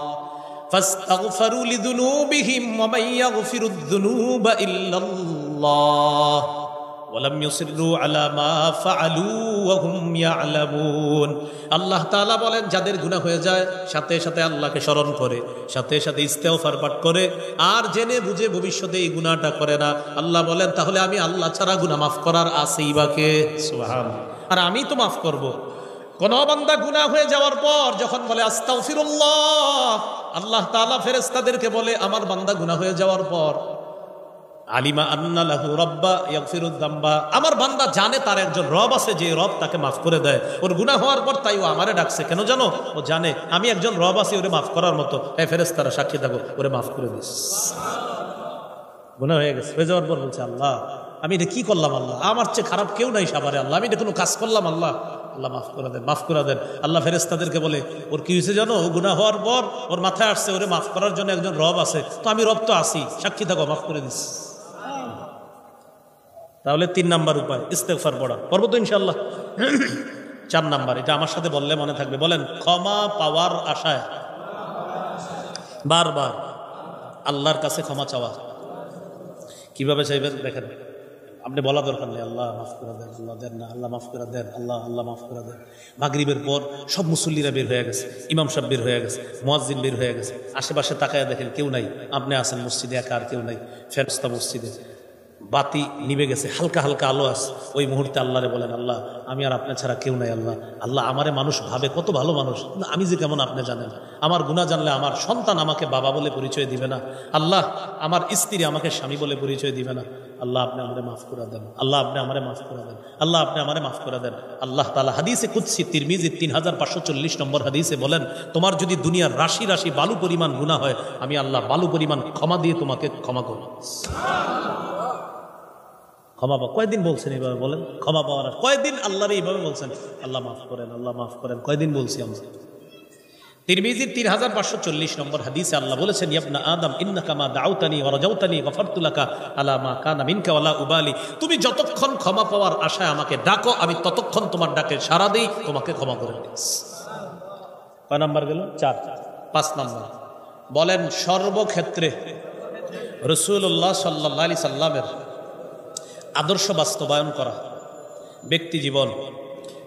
فاستغفروا لذنوبهم ومن يغفر الذنوب إلا الله ولم يصروا على ما فعلوا وهم يعلمون। আল্লাহ তাআলা বলেন যাদের গুনাহ হয়ে যায় সাথে সাথে আল্লাহকে স্মরণ করে, সাথে সাথে ইস্তেগফার পাঠ করে, আর জেনে বুঝে ভবিষ্যতে এই গুনাহটা করে না, আল্লাহ বলেন তাহলে আমি আল্লাহ ছাড়া গুনাহ মাফ করার আছেই বা কে? সুবহানাল্লাহ। আর আমি তো মাফ করব। কোন বান্দা গুনাহ হয়ে যাওয়ার পর যখন বলে আস্তাগফিরুল্লাহ, আল্লাহ তাআলা ফেরেশতাদেরকে বলে আমার বান্দা গুনাহ হয়ে যাওয়ার পর আলিমা আন্না লাহু রাব্বা ইয়াগফিরুদ যামবা, আমার বান্দা জানে তার একজন রব আছে যে রব তাকে মাফ করে দেয়। ওর গুনাহ হওয়ার পর তাই ও আমারে ডাকছে, কেন জানো? ও জানে আমি একজন রব আছি ওরে মাফ করার মতো। এই ফেরেশতারা সাক্ষী থাকো, ওরে মাফ করে দিস। গুনাহ হয়ে গেছে, হয়ে যাওয়ার পর বলছে আল্লাহ আমি এটা কি করলাম, আল্লাহ আমার চেয়ে খারাপ কেউ নাই সাবারে, আল্লাহ আমি এটা কোনো কাজ করলাম, আল্লাহ আল্লাহ মাফ করে দেন, মাফ করে দেন। আল্লাহ ফেরেশতাদেরকে বলে ওর কি হয়েছে জানো? ও গুনাহ হওয়ার পর ওর মাথায় আসছে ওরে মাফ করার জন্য একজন রব আছে, তো আমি রব তো আছি, সাক্ষী থাকো, মাফ করে দিস। তাহলে 3 নাম্বার উপায় ইস্তেগফার পড়া। পড়ব তো ইনশাআল্লাহ। 4 নাম্বার, এটা আমার সাথে বললে মনে থাকবে, বলেন ক্ষমা পাওয়ার আশায় বারবার আল্লাহর কাছে ক্ষমা চাওয়া। কিভাবে চাইবেন দেখেন, আপনি বলা দরকার নেই আল্লাহ মাফ করে দেন, আল্লাহ দেন না, আল্লাহ মাফ করে দেন, আল্লাহ আল্লাহ মাফ করে দেন। মাগরিবের পর সব মুসল্লিরা বের হয়ে গেছে, ইমাম সাহেব বের হয়ে গেছে, মুয়াজ্জিন বের হয়ে গেছে, আশেপাশে তাকায় দেখেন কেউ নাই, আপনি আছেন মসজিদে একা, আর কেউ নাই। ফেরেশতা মসজিদে, বাতি নিভে গেছে, হালকা হালকা আলো আছে। ওই মুহূর্তে আল্লাহরে বলেন আল্লাহ আমি আর আপনার ছাড়া কেউ নাই, আল্লাহ আল্লাহ আমারে মানুষ ভাবে কত ভালো মানুষ, আমি যে কেমন আপনি জানেন। আমার গুনাহ জানলে আমার সন্তান আমাকে বাবা বলে পরিচয় দিবে না, আল্লাহ আমার স্ত্রী আমাকে স্বামী বলে পরিচয় দিবে না, আল্লাহ আপনি আমারে মাফ করে দেন, আল্লাহ আপনি আমারে মাফ করে দেন, আল্লাহ আপনি আমারে মাফ করে দেন। আল্লাহ তাআলা হাদিসে কুদসি তিরমিজি 3540 নম্বর হাদিসে বলেন তোমার যদি দুনিয়ার রাশি রাশি বালু পরিমাণ গুনাহ হয়, আমি আল্লাহ বালু পরিমাণ ক্ষমা দিয়ে তোমাকে ক্ষমা করব। ক্ষমা পাওয়া কয়দিন বলছেন এইভাবে বলেন? ক্ষমা পাওয়ার কয়দিন আল্লাহরে এইভাবে বলছেন আল্লাহ মাফ করেন, আল্লাহ মাফ করেন, কয়দিন বলছি আমরা? তিরমিজির 3540 নম্বর হাদিসে আল্লাহ বলেছেন, ইবনা আদম ইন্নাকা মা দাউতানি ওয়া রাজাউতানি গফারতু লাকা আলা মা কানা মিনকা ওয়ালা উবালি। তুমি যতক্ষণ ক্ষমা পাওয়ার আশায় আমাকে ডাকো, আমি ততক্ষণ তোমার ডাকে সাড়া দেই, তোমাকে ক্ষমা করে দিই। কয় নাম্বার গেল? 4। 5 নাম্বার বলেন, সর্বক্ষেত্রে রাসূলুল্লাহ সাল্লাল্লাহু আলাইহি সাল্লামের আদর্শ বাস্তবায়ন করা, ব্যক্তি জীবন,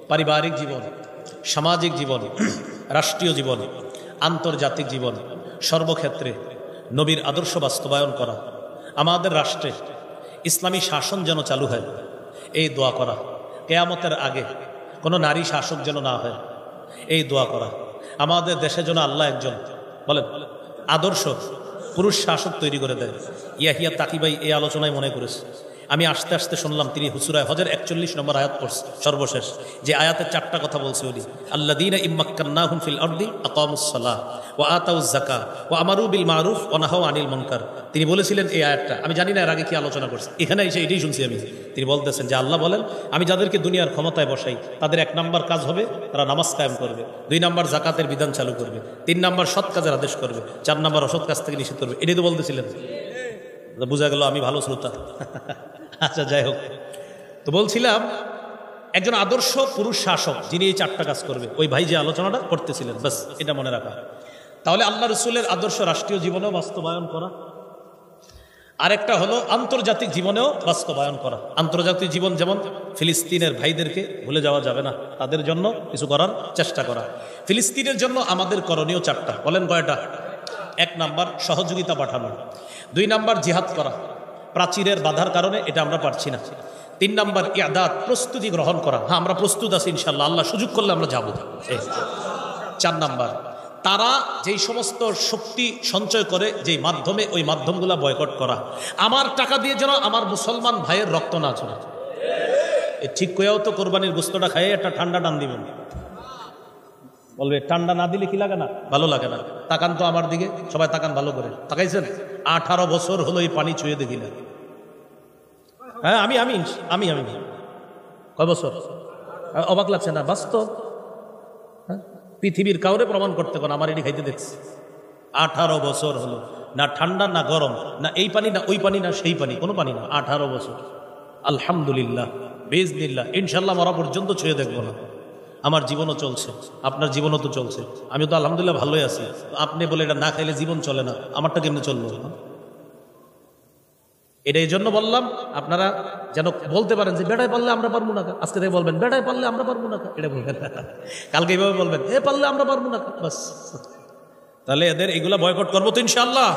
পারিবারিক জীবন, সামাজিক জীবন, রাষ্ট্রীয় জীবন, আন্তর্জাতিক জীবন, সর্বক্ষেত্রে নবীর আদর্শ বাস্তবায়ন করা, আমাদের রাষ্ট্রে ইসলামী শাসন যেন চালু হয়, এই দোয়া করা। কিয়ামতের আগে কোনো নারী শাসক যেন না হয়, এই দোয়া করা। আমাদের দেশে যেন আল্লাহ একজন বলেন আদর্শ পুরুষ শাসক তৈরি করে দেয়। ইয়াহিয়া তাকিবাই এই আলোচনায় মনে করেছে। আমি আস্তে আস্তে শুনলাম তিনি সূরা হজের 41 নম্বর আয়াত পড়ছে, সর্বশেষ যে আয়াতের 4টা কথা বলছে উনি, আল্লাযীনা ইম্মাক্কান্নাহুম ফিল আরদি আকামুস সালাহ ওয়া আতাউজ যাকাত ওয়া আমারু বিল মারুফ ওয়া নাহাউ আনিল মুনকার। তিনি বলেছিলেন এই আয়াতটা, আমি জানি না এর আগে কি আলোচনা করছে, এখানে এসে এটাই শুনছি আমি। তিনি বলতেছেন যে আল্লাহ বলেন, আমি যাদেরকে দুনিয়ার ক্ষমতায় বসাই তাদের 1 নাম্বার কাজ হবে তারা নামাজ কায়েম করবে, 2 নাম্বার যাকাতের বিধান চালু করবে, 3 নাম্বার সৎ কাজের আদেশ করবে, 4 নাম্বার অসৎ কাজ থেকে নিষেধ করবে। এটাই তো বলতেছিলেন। বোঝা গেল আমি ভালো শ্রোতা। আচ্ছা, যাই হোক, তো বলছিলাম একজন আদর্শ পুরুষ শাসক যিনি এই 4টা কাজ করবে, ওই ভাই যে আলোচনাটা করতেছিলেন, বাস এটা মনে রাখা। তাহলে আল্লাহ রসুলের আদর্শ রাষ্ট্রীয় জীবনেও বাস্তবায়ন করা, আরেকটা হলো আন্তর্জাতিক জীবনেও বাস্তবায়ন করা। আন্তর্জাতিক জীবন যেমন ফিলিস্তিনের ভাইদেরকে ভুলে যাওয়া যাবে না, তাদের জন্য কিছু করার চেষ্টা করা। ফিলিস্তিনের জন্য আমাদের করণীয় 4টা, বলেন কয়টা? 1 নাম্বার সহযোগিতা পাঠানো, 2 নাম্বার জিহাদ করা, প্রাচীরের বাধার কারণে এটা আমরা পারছি না, 3 নাম্বার ইয়াদাত প্রস্তুতি গ্রহণ করা, হ্যাঁ আমরা প্রস্তুত আছি ইনশাল্লাহ, আল্লাহ সুযোগ করলে আমরা যাব। 4 নাম্বার তারা যেই সমস্ত শক্তি সঞ্চয় করে যেই মাধ্যমে, ওই মাধ্যমগুলা বয়কট করা। আমার টাকা দিয়ে যেন আমার মুসলমান ভাইয়ের রক্ত না চলে। ঠিক কয়েও তো কোরবানির গোস্তটা খাইয়ে একটা ঠান্ডা টান দিবেন, বলবে ঠান্ডা না দিলে কি লাগে না, ভালো লাগে না। তাকান তো আমার দিকে, সবাই তাকান ভালো করে, তাকাইছেন? 18 বছর হলো এই পানি ছুঁয়ে দেখি না। হ্যাঁ আমি আমি আমি আমি কয় বছর? অবাক লাগছে না? বাস্তব। পৃথিবীর কাউরে প্রমাণ করতে কোন আমার এটি খাইতে দেখছি। 18 বছর হলো, না ঠান্ডা না গরম, না এই পানি না ওই পানি না সেই পানি, কোনো পানি না। 18 বছর। আলহামদুলিল্লাহ, বিইজনিল্লাহ, ইনশাল্লাহ মরা পর্যন্ত ছুঁয়ে দেখবো না। আমার জীবনও চলছে, আপনার জীবনও তো চলছে, আমি তো আলহামদুলিল্লাহ ভালোই আছি। আপনি বলে এটা না খাইলে জীবন চলে না, আমারটা কেমনে চললো? এটা এই জন্য বললাম, আপনারা যেন বলতে পারেন যে বেড়ায় পারলে আমরা পারবো না। আজকে থেকে বলবেন বেড়ায় পারলে আমরা পারবো না, এটা বলবেন। কালকে এইভাবে বলবেন এ পারলে আমরা পারবো না, বাস। তাহলে এদের এগুলা বয়কট করবো তো ইনশাআল্লাহ।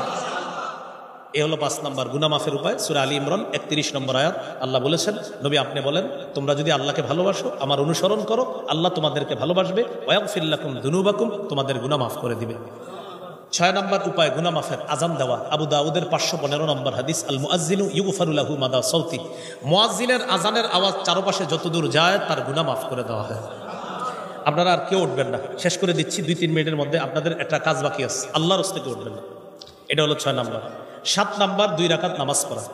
এ হলো 5 নাম্বার গুনাহ মাফের উপায়। সূরা আলী ইমরান 31 নম্বর আয়াত আল্লাহ বলেছেন, নবী আপনি বলেন, তোমরা যদি আল্লাহকে ভালোবাসো, আমার অনুসরণ করো, আল্লাহ তোমাদেরকে ভালোবাসবে, ওয়াগফির লাকুম যুনুবাকুম, তোমাদের গুনাহ মাফ করে দিবে। 6 নম্বর উপায় গুনাহ মাফের, আযান দেওয়া। আবু দাউদের 515 নম্বর হাদিস, আল মুআজ্জিনু ইউগফারু লাহু মাদা সাউতি, মুআজ্জিনের আযানের আওয়াজ চারপাশে যতদূর যায় তার গুনাহ মাফ করে দেওয়া হয়। আপনারা আর কেউ উঠবেন না, শেষ করে দিচ্ছি 2-3 মিনিটের মধ্যে, আপনাদের একটা কাজ বাকি আছে, আল্লাহর রাস্তায় উঠবেন না। এটা হলো 6 নম্বর। 7 নম্বর 2 রাকাত নামাজ পড়া।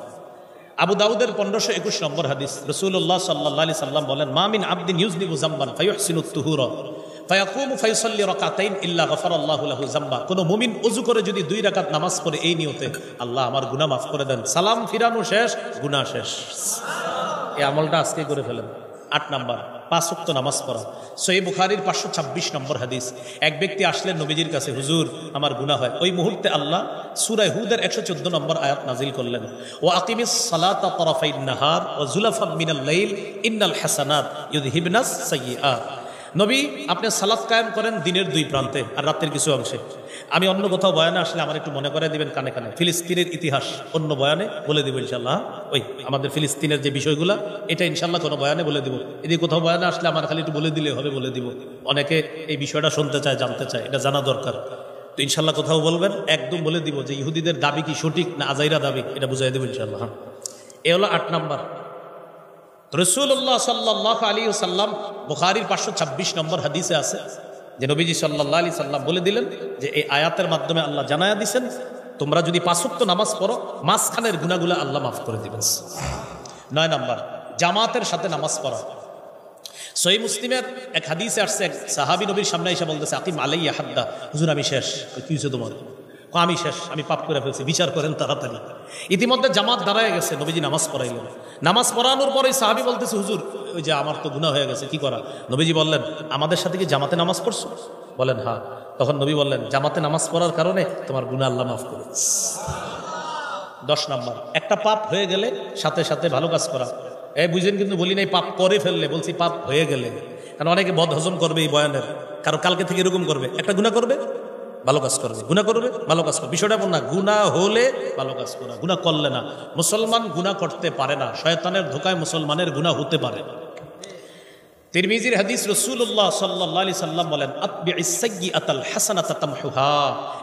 আবু দাউদের 1521 নম্বর হাদিস, রাসূলুল্লাহ সাল্লাল্লাহু আলাইহি সাল্লাম বলেন, মা মিন আবদিন ইউযনিবু যামবান ফায়ুহসিনুত তুহুরা ফায়াকুমু ফায়ুসাল্লি রাকাতাইন ইল্লা গফারাল্লাহু লাহু যামবা। কোন মুমিন ওযু করে যদি 2 রাকাত নামাজ পড়ে এই নিয়তে, আল্লাহ আমার গুনাহ মাফ করে দেন, সালাম ফিরানো শেষ, গুনাহ শেষ। এই আমলটা আজকে করে ফেলেন। 8 নাম্বার 5 ওয়াক্ত নামাজ পড়া। সহিহ বুখারীর 526 নম্বর হাদিস, এক ব্যক্তি আসলেন নবীজির কাছে, হুজুর আমার গুনাহ হয়। ওই মুহূর্তে আল্লাহ সূরা হুদের 114 নম্বর আয়াত নাজিল করলেন, ওয়া আকিমিস সালাতা তারাফাইন নাহার ওয়া যুলাফাম মিনাল লাইল ইন্নাল হাসানাত ইউযহিবনাস সাইয়্যাত। নবী আপনি সালাত কায়েম করেন দিনের 2 প্রান্তে আর রাতের কিছু অংশে। আমি অন্য কোথাও বয়ানে আসলে আমার একটু মনে করে দিবেন কানে কানে, ফিলিস্তিনের ইতিহাস অন্য বয়ানে বলে দিব ইনশাল্লাহ। ওই আমাদের ফিলিস্তিনের যে বিষয়গুলো, এটা ইনশাল্লাহ কোনো বয়ানে বলে দিব। এদিকে কোথাও বয়ানে আসলে আমার খালি একটু বলে দিলে হবে, বলে দিব। অনেকে এই বিষয়টা শুনতে চায়, জানতে চায়, এটা জানা দরকার। তো ইনশাল্লাহ কোথাও বলবেন, একদম বলে দিব যে ইহুদিদের দাবি কি সঠিক না আজাইরা দাবি, এটা বুঝাই দেবো ইনশাল্লাহ। এ হলো 8 নাম্বার। রাসূলুল্লাহ সাল্লাল্লাহু আলাইহি ওয়াসাল্লাম বুখারীর 526 নম্বর হাদিসে আছে যে নবীজি সাল্লাল্লাহু আলাইহি সাল্লাম বলে দিলেন যে এই আয়াতের মাধ্যমে আল্লাহ জানায়া দিয়েছেন, তোমরা যদি 5 ওয়াক্ত নামাজ পড়ো, মাঝখানের গুনাহগুলো আল্লাহ মাফ করে দিবেন। 9 নাম্বার জামাতের সাথে নামাজ পড়া। সহিহ মুসলিমের এক হাদিসে আসছে, এক সাহাবী নবীর সামনে এসে বলতেছে, আকিম আলাইয়া হাদ্দা, হুজুর আমি শেষ। কি হয়েছে তোমার? আমি শেষ, আমি পাপ করে ফেলছি, বিচার করেন তাড়াতাড়ি। ইতিমধ্যে জামাত দাঁড়ায় গেছে, নবীজি নামাজ পড়াইলেন। নামাজ পড়ানোর পরে সাহাবী বলতেছে, হুজুর ওই যে আমার তো গুনাহ হয়ে গেছে, কি করা? নবীজি বললেন, আমাদের সাথে কি জামাতে নামাজ পড়ছো? বলেন হ্যাঁ। তখন নবী বললেন, জামাতে নামাজ পড়ার কারণে তোমার গুনাহ আল্লাহ মাফ করে। 10 নম্বর, একটা পাপ হয়ে গেলে সাথে সাথে ভালো কাজ করা। বুঝেন, কিন্তু বলি নাই পাপ করে ফেললে, বলছি পাপ হয়ে গেলে। কারণ অনেকে বদ হজম করবে এই বয়ানের, কারো কালকে থেকে এরকম করবে, একটা গুনাহ করবে ভালো কাজ করবে, গুনাহ করবে ভালো কাজ করবে। বিষয়টা এমন না, গুনাহ হলে ভালো কাজ করা, গুনাহ করলে না। মুসলমান গুনাহ করতে পারে না, শয়তানের ধোকায় মুসলমানের গুনাহ হতে পারে। তিরমিজির হাদিস, রাসূলুল্লাহ সাল্লাল্লাহু আলাইহি সাল্লাম বলেন, আতবিইস সাইয়্যাতাল হাসানাতা তামহুহা।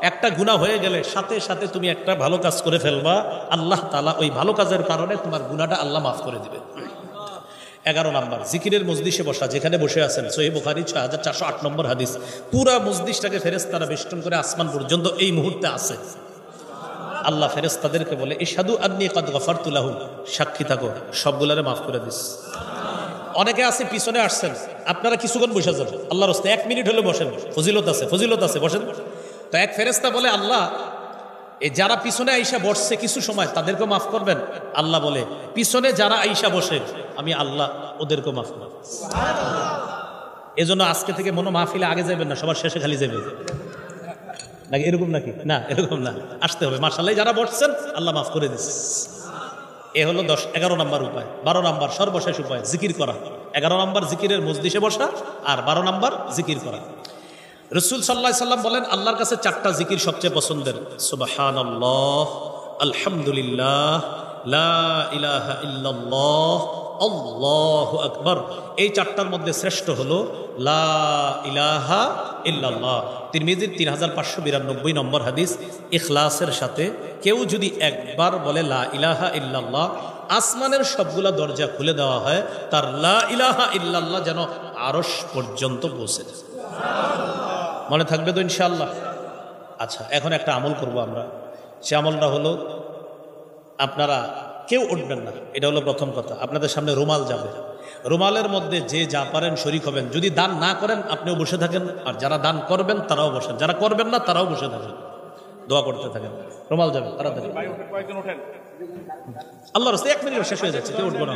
একটা গুনাহ হয়ে গেলে সাথে সাথে তুমি একটা ভালো কাজ করে ফেলবা, আল্লাহ তাআলা ওই ভালো কাজের কারণে তোমার গুনাহটা আল্লাহ মাফ করে দিবেন। 11 নম্বর, জিকিরের মজলিসে বসা। যেখানে বসে আছেন, সহিহ বুখারী 6408 নম্বর হাদিস, পুরা মজলিসটাকে ফেরেশতারা বেষ্টন করে আসমান পর্যন্ত এই মুহূর্তে আছে। আল্লাহ ফেরেশতাদেরকে বলে, ইশহাদু আন্নী ক্বাদ গফারতু লাহুম, সাক্ষী থাকো সবগুলারে মাফ করে দিস। অনেকে আছে পিছনে আসছেন, আপনারা কিছুক্ষণ বসে যাবেন, আল্লাহর রাস্তায় 1 মিনিট হলে বসেন, ফজিলত আছে, ফজিলত আছে, বসেন। তো এক ফেরেশতা বলে, আল্লাহ এই যারা পিছনে আইসা বসছে কিছু সময়, তাদেরকে মাফ করবেন? আল্লাহ বলে, পিছনে যারা আইসা বসে আমি আল্লাহ ওদেরকে মাফ করব। এজন্য আজকে থেকে মনো মাহফিলে আগে যাবেন না, সবার শেষে খালি যাবে নাকি? এরকম নাকি? না, এরকম না, আসতে হবে। মাশাআল্লাহ, যারা বসছেন আল্লাহ মাফ করে দিচ্ছে। এ হলো 11 নম্বর উপায়। 12 নম্বর সর্বশেষ উপায়, জিকির করা। 11 নম্বর জিকিরের মজলিসে বসা, আর 12 নম্বর জিকির করা। রাসূল সাল্লাল্লাহু আলাইহি সাল্লাম বলেন, আল্লাহর কাছে 4টা জিকির সবচেয়ে পছন্দের, সুবহানাল্লাহ, আলহামদুলিল্লাহ, লা ইলাহা ইল্লাল্লাহ, আল্লাহু আকবার। এই 4টার মধ্যে শ্রেষ্ঠ হলো লা ইলাহা ইল্লাল্লাহ। তিরমিজির 3592 নম্বর হাদিস, ইখলাসের সাথে কেউ যদি একবার বলে লা ইলাহা ইল্লাল্লাহ, আসমানের সবগুলা দরজা খুলে দেওয়া হয়, তার লা ইলাহা ইল্লাল্লাহ যেন আরশ পর্যন্ত পৌঁছে যায়। মনে থাকবে তো ইনশাআল্লাহ? আচ্ছা, এখন একটা আমল করব আমরা। সে আমলটা হলো, আপনারা কেউ উঠবেন না, এটা হলো প্রথম কথা। আপনাদের সামনে রুমাল যাবে, রুমালের মধ্যে যে যা পারেন শরীক হবেন। যদি দান না করেন আপনিও বসে থাকেন, আর যারা দান করবেন তারাও বসেন, যারা করবেন না তারাও বসে থাকেন, দোয়া করতে থাকেন। রুমাল যাবে তাড়াতাড়ি। আল্লাহর রাস্তায় 1 মিনিট শেষ হয়ে যাচ্ছে, কেউ উঠবো না।